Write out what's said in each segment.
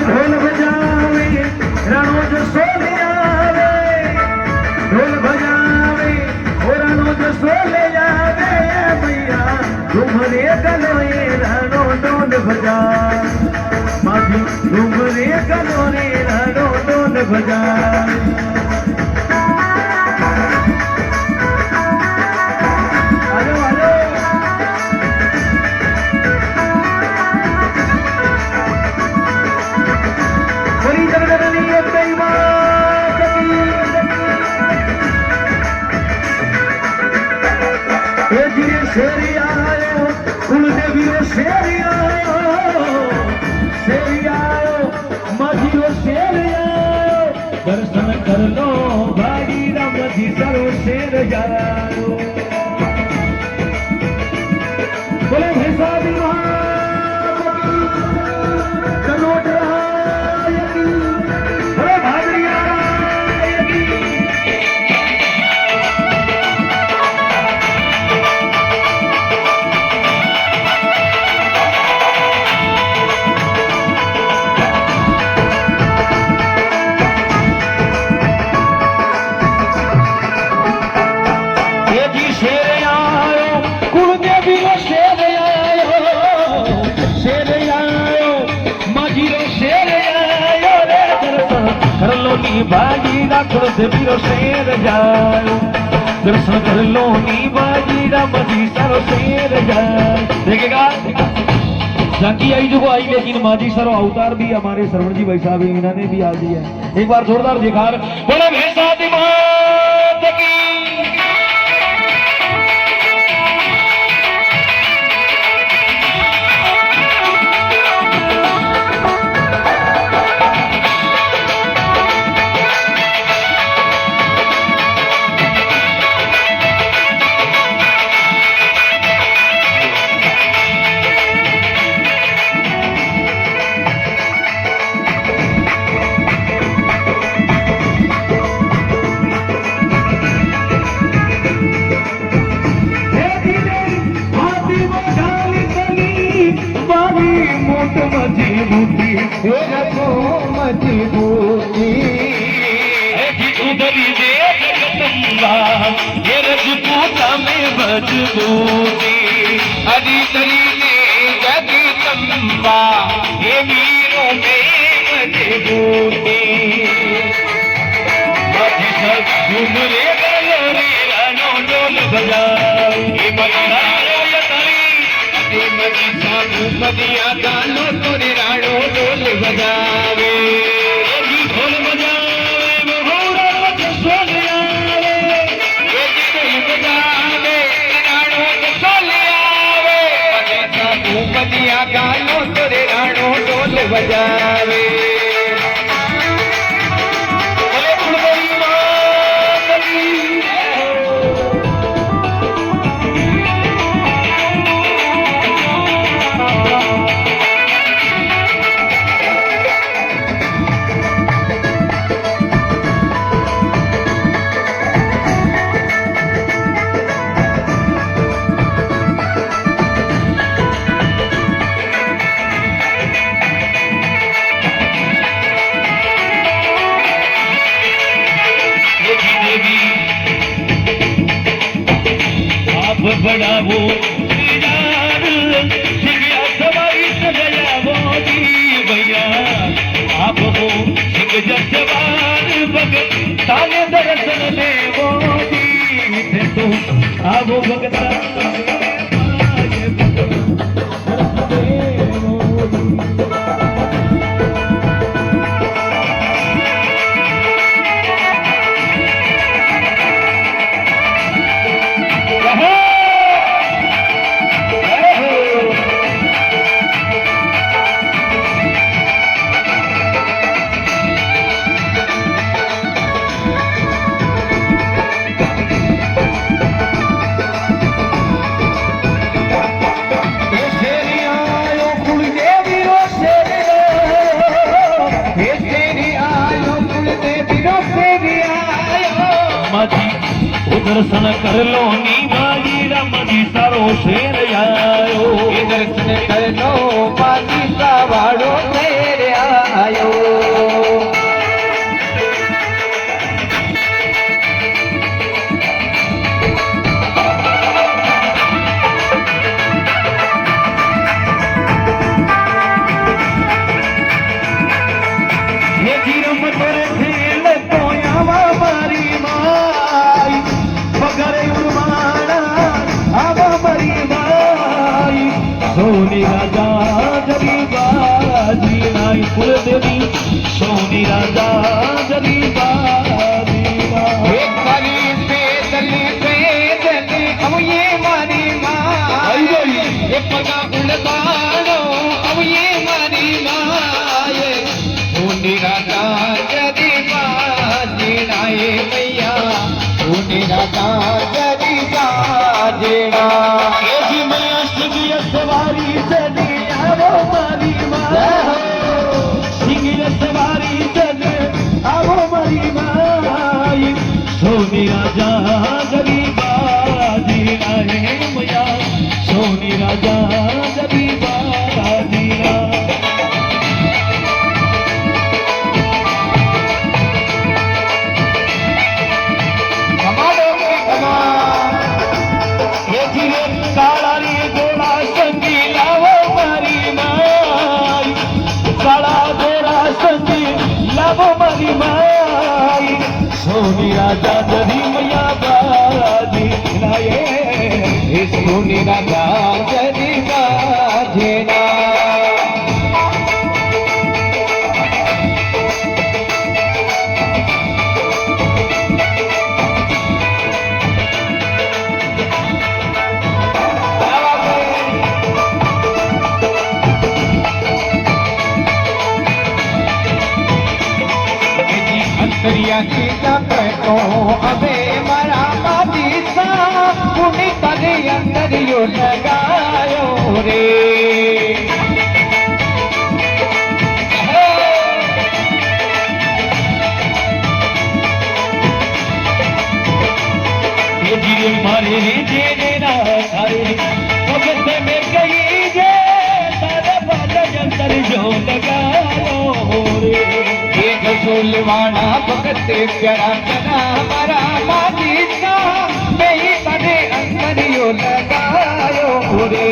ढोल बजावे राणो जो सोले आवे ढोल बजावे राणो जो सोले आवे भैया घूमरे गलो ये राणो ढोल बजा माझी घूमरे गलो रे राणो ढोल बजा शेरी आयो कुलदेवी रो शेरी आयो माझी रो शेरी आयो दर्शन कर लो भाई राम जी सरो शेर जायो बोले भैसा कनोट बाजी राखो से बीरो शेर जायो दर्शन कर लो नी बाजी रामजी सारो शेर जायो देखेगा झांकी आई जो आई लेकिन माजी सारो अवतार भी हमारे श्रवण जी भाई साहब इन्होंने भी आ दिया एक बार जोरदार दिखार बोले भैंसा दिमाग की मजबूती रखो मजबूती उधरी दे जगदम्बा ये रजपूता में मजबूती हरी तरी ने जगदम्बा ये वीरों में मजबूती बाजी सब घूमरे गलो रे रानो ढोल बजा ये बलिहारो यतरी मजी साधु मदिया गालो तोरे राणो ढोल बजावे ढोल बजावे मोहरा सोल आवे ढोल बजावे राणो सोल आवे मजी साधु मदिया गालो तोरे राणो ढोल बजावे बढ़ावो सवारी सजया मोदी भैया आप हो सिंह जसवार भगत ताने दर्शन दे मोदी तो आप भगता दर्शन कर लो नी माजी रामजी सारो शेर आयो दर्शन कर लो माजी सा वाड़ो शेर आयो कुलदेवी सोनी राजा जरीबा एक बारी पैदली पैदली अब ये मारी माँ ये पगा उड़ानो अब ये मारी माँ ये सोनी राजा जरीबा जीनाए मैया सोनी राजा जरीबा जीना ये जी मैया सिंगिय सवारी चली आवो मारी माँ सिंगिय सवारी चले आवो मारी माँ सोनी राजा गरीबा जीना है मैया सोनी राजा गरीबा जीना ये जीवे काला रे गोरा संगी लावो मारी माई काला गोरा संगी लावो मारी माई सोनी राजा जरी मैया बाजी लाए सोनी राजा जरीबा जीना अंतरिया की तो अबे मरा बाजी सा पुनी तने अंतरियो लगायो रे ये जीवे मारे जेने ना सारे भगत में गई जे तारे बाजा जंतर जो लगायो रे एक सोलवाना भगत प्यारा तना हमारा बाजी सा नहीं तने अंतरियो लगायो रे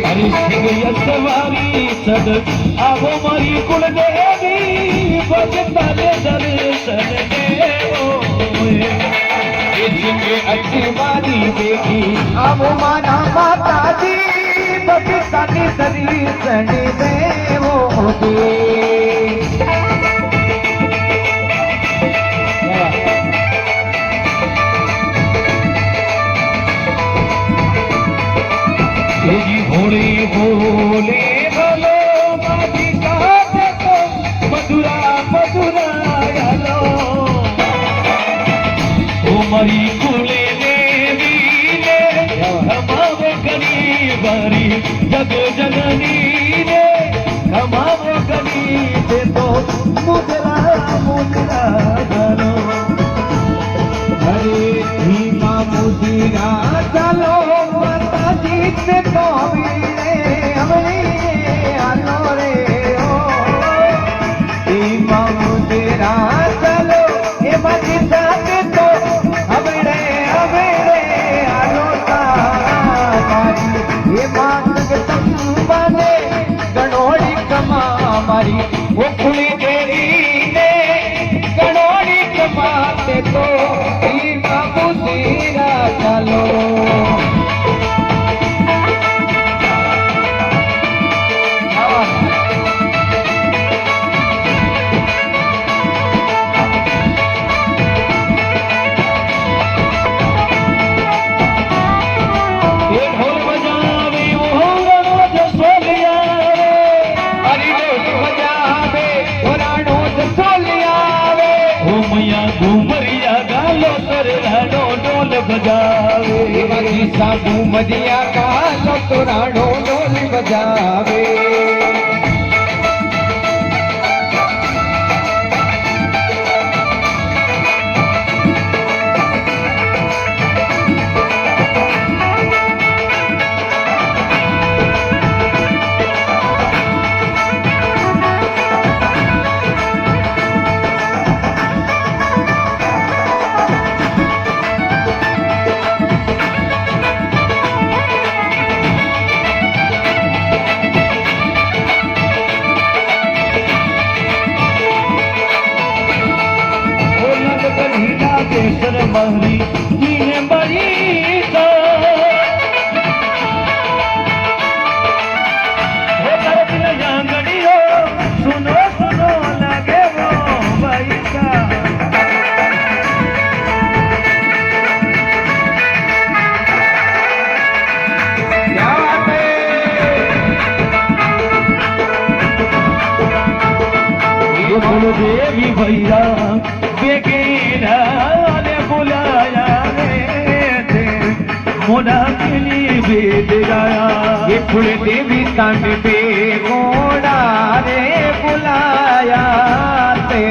हरि सिंह सवारी सद आवो मारी कुल देवी भगता ने दर्शन देवो जिनके अच्छी वाली देखी अब माना माता जी भगता ने दर्शन देवो दे घोड़े बोले बोलो बाजी का देखो मधुरा मधुरा गालो ओ मरी कुले देवी ने हमारे गरीबरी जग जननी ने हमारे गरीब तो मुद्रा मुद्रा गालो हरे भीमा मुदिरा चलो माता जी से तो हमने आनो रे ओ भीमा मुदिरा चलो ये बजिता के तो हमने आनो तारी ये मांग के संबंधे गणोड़ी कमा हमारी वो खुली देवी ने गणोड़ी कमाते तो भीमा मुदिरा चलो बजावे बाकी साबू मदिया का सतराणो ढोल बजावे केसर महरी जीने बड़ी तो हो दिन जांगड़ी हो सुन कुलदेवी भैया बेगेरा ने बुलाया रे मोड़ा के लिए भेज गाया ये कुलदेवी तन पे मोड़ा रे बुलाया ते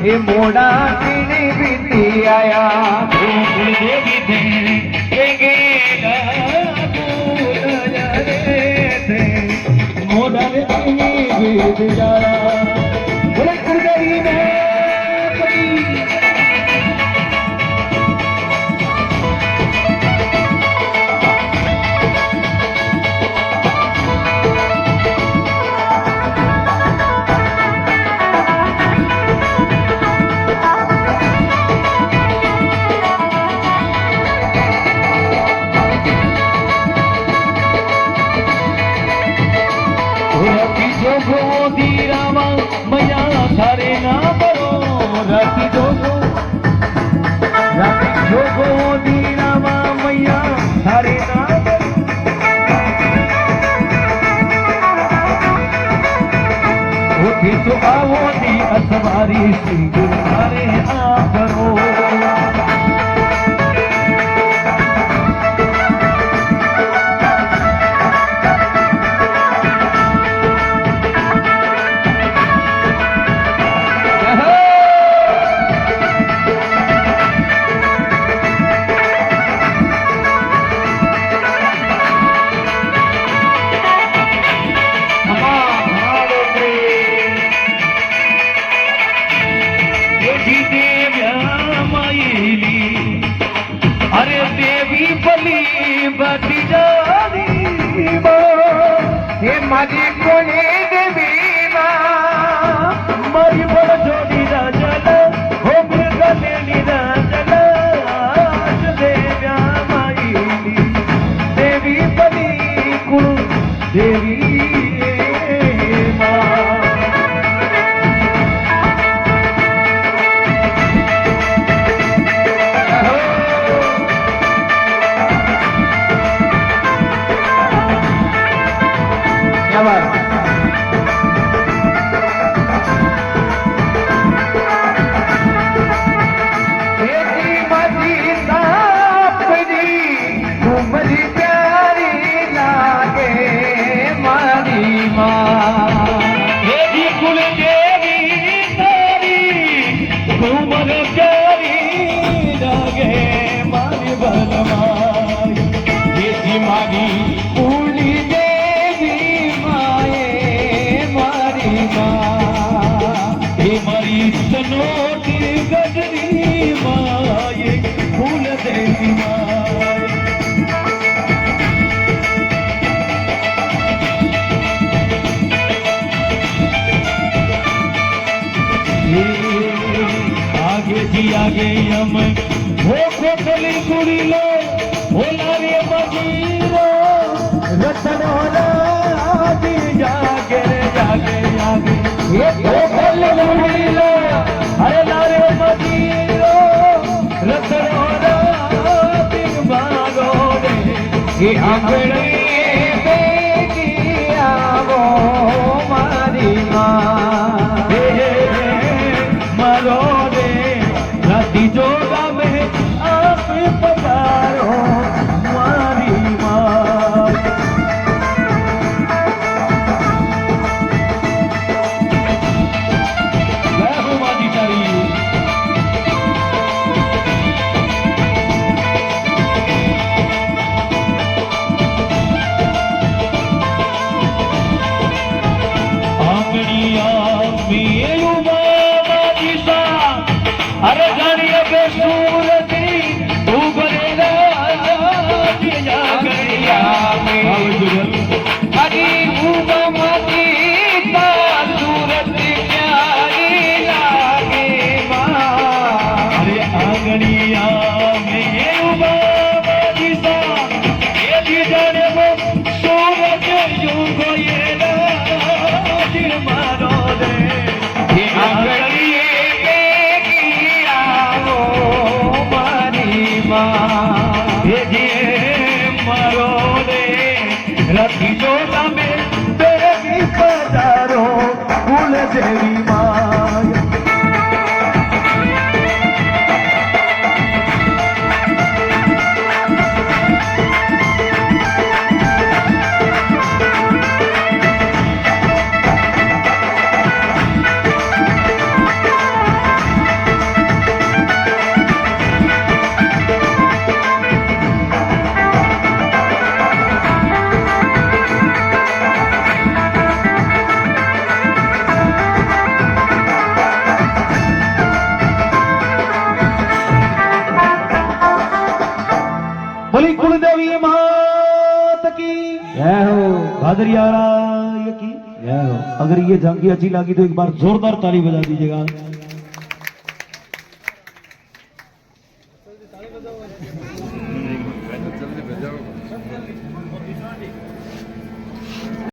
ये मोड़ा किने बीती आया कुलदेवी बेगेरा बुलाया रे मोड़ा के लिए भेज गाया बोले कुलदेवी में जोगो रामा मैया थारे ना बरो राती जोगो रामा मैया थारे ना होती तो आवो दी असवारी सिंह थारे आ करो अरे देवी बली बटी जारी हे मारी कोने देवी मरी बड़ जोड़ी राजल हो गले राजल देव्या माईली देवी बली कुल देवी गजरी माए फूल देवी माए आगे जी आगे हम हो कोटली कुड़ी लो होला रे मजीरो रतन होला जी जागे जागे जागे ये कोटली कुड़ी लो अरे लारे मजीरो रतन होला बिन बागो रे ये आंगणे बेटी आवो मारी माँ मरो रे राती जोगा में आप पधारो मारी माँ जय हो माती तारी अरे जानिए बेसूरती तू बनेगा गड़िया में हरी मती सूरत प्यारी लागे माँ अरे आंगनिया में दिशा ये भी जाने वो सूरज युग ये दिल मारो दे ये आंगनिए मारो रे रखी जोड़ा में देवी पधारो कुल देवी माया भादरिया की। अगर ये जंगी अच्छी लगी तो एक बार जोरदार ताली बजा दीजिएगा।